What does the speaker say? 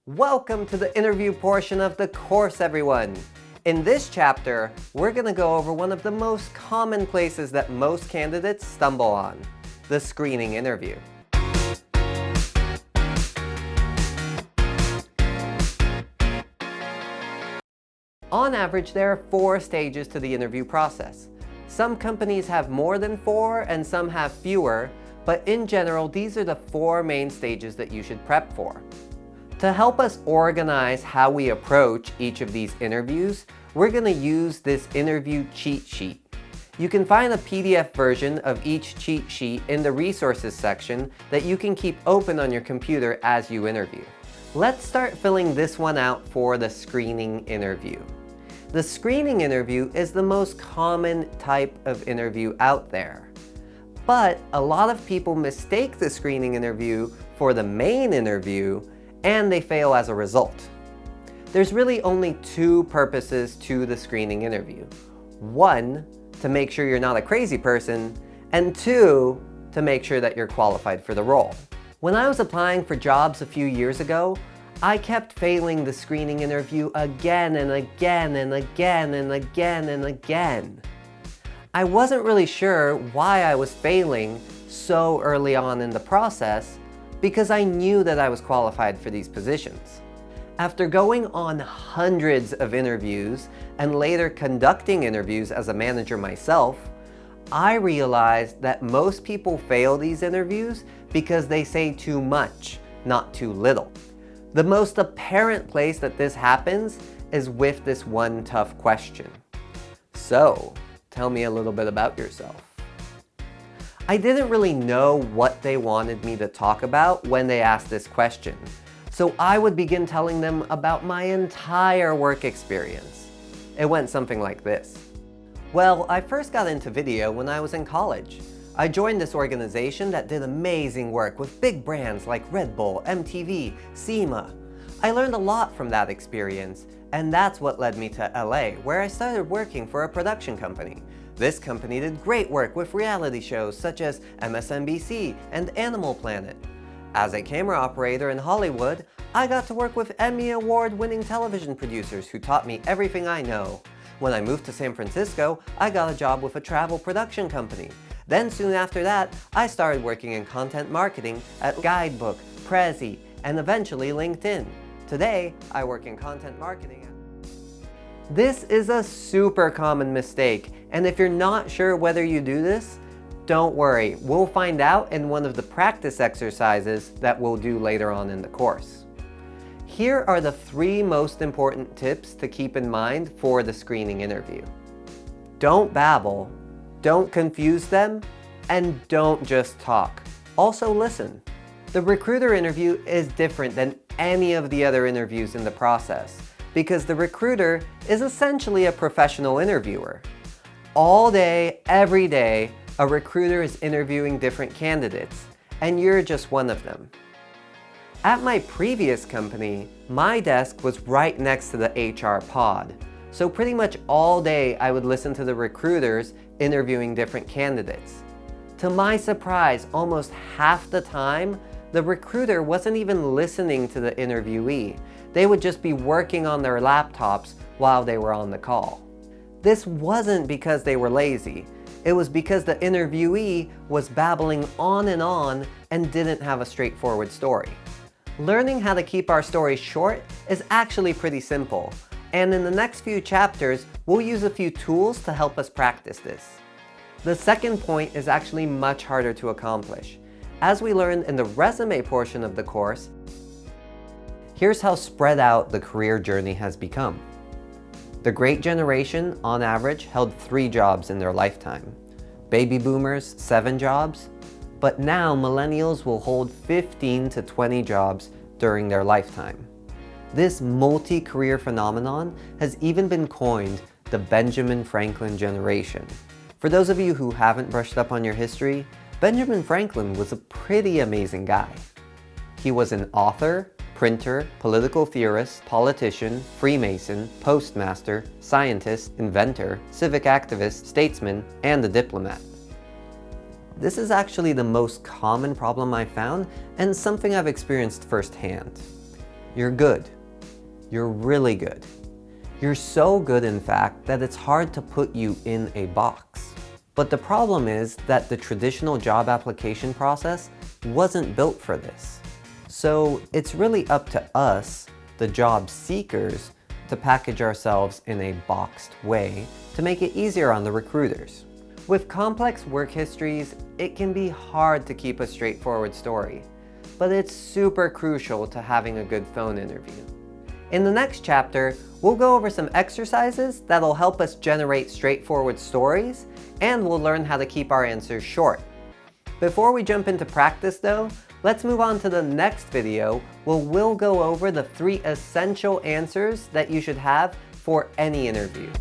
Welcome to the interview portion of the course, everyone. In this chapter, we're going to go over one of the most common places that most candidates stumble on, the screening interview. On average, there are 4 stages to the interview process. Some companies have more than 4 and some have fewer, but in general, these are the 4 main stages that you should prep for. To help us organize how we approach each of these interviews, we're going to use this interview cheat sheet. You can find a PDF version of each cheat sheet in the resources section that you can keep open on your computer as you interview. Let's start filling this one out for the screening interview. The screening interview is the most common type of interview out there. But a lot of people mistake the screening interview for the main interview, and they fail as a result. There's really only 2 purposes to the screening interview. 1, to make sure you're not a crazy person, and 2, to make sure that you're qualified for the role. When I was applying for jobs a few years ago, I kept failing the screening interview again and again and again and again and again. I wasn't really sure why I was failing so early on in the process, because I knew that I was qualified for these positions. After going on hundreds of interviews and later conducting interviews as a manager myself, I realized that most people fail these interviews because they say too much, not too little. The most apparent place that this happens is with this one tough question. So, tell me a little bit about yourself. I didn't really know what they wanted me to talk about when they asked this question, so I would begin telling them about my entire work experience. It went something like this. Well, I first got into video when I was in college. I joined this organization that did amazing work with big brands like Red Bull, MTV, SEMA. I learned a lot from that experience, and that's what led me to LA, where I started working for a production company. This company did great work with reality shows such as MSNBC and Animal Planet. As a camera operator in Hollywood, I got to work with Emmy Award-winning television producers who taught me everything I know. When I moved to San Francisco, I got a job with a travel production company. Then soon after that, I started working in content marketing at Guidebook, Prezi, and eventually LinkedIn. Today, I work in content marketing. This is a super common mistake, and if you're not sure whether you do this, don't worry, we'll find out in one of the practice exercises that we'll do later on in the course. Here are the 3 most important tips to keep in mind for the screening interview. Don't babble, don't confuse them, and don't just talk. Also listen. The recruiter interview is different than any of the other interviews in the process, because the recruiter is essentially a professional interviewer. All day, every day, a recruiter is interviewing different candidates, and you're just one of them. At my previous company, my desk was right next to the HR pod, so pretty much all day I would listen to the recruiters interviewing different candidates. To my surprise, almost half the time, the recruiter wasn't even listening to the interviewee. They would just be working on their laptops while they were on the call. This wasn't because they were lazy. It was because the interviewee was babbling on and didn't have a straightforward story. Learning how to keep our stories short is actually pretty simple, and in the next few chapters, we'll use a few tools to help us practice this. The second point is actually much harder to accomplish. As we learned in the resume portion of the course, here's how spread out the career journey has become. The Great Generation, on average, held 3 jobs in their lifetime. Baby boomers, 7 jobs. But now millennials will hold 15 to 20 jobs during their lifetime. This multi-career phenomenon has even been coined the Benjamin Franklin generation. For those of you who haven't brushed up on your history, Benjamin Franklin was a pretty amazing guy. He was an author, printer, political theorist, politician, Freemason, postmaster, scientist, inventor, civic activist, statesman, and a diplomat. This is actually the most common problem I found and something I've experienced firsthand. You're good. You're really good. You're so good, in fact, that it's hard to put you in a box. But the problem is that the traditional job application process wasn't built for this. So it's really up to us, the job seekers, to package ourselves in a boxed way to make it easier on the recruiters. With complex work histories, it can be hard to keep a straightforward story, but it's super crucial to having a good phone interview. In the next chapter, we'll go over some exercises that'll help us generate straightforward stories, and we'll learn how to keep our answers short. Before we jump into practice though, let's move on to the next video where we'll go over the 3 essential answers that you should have for any interview.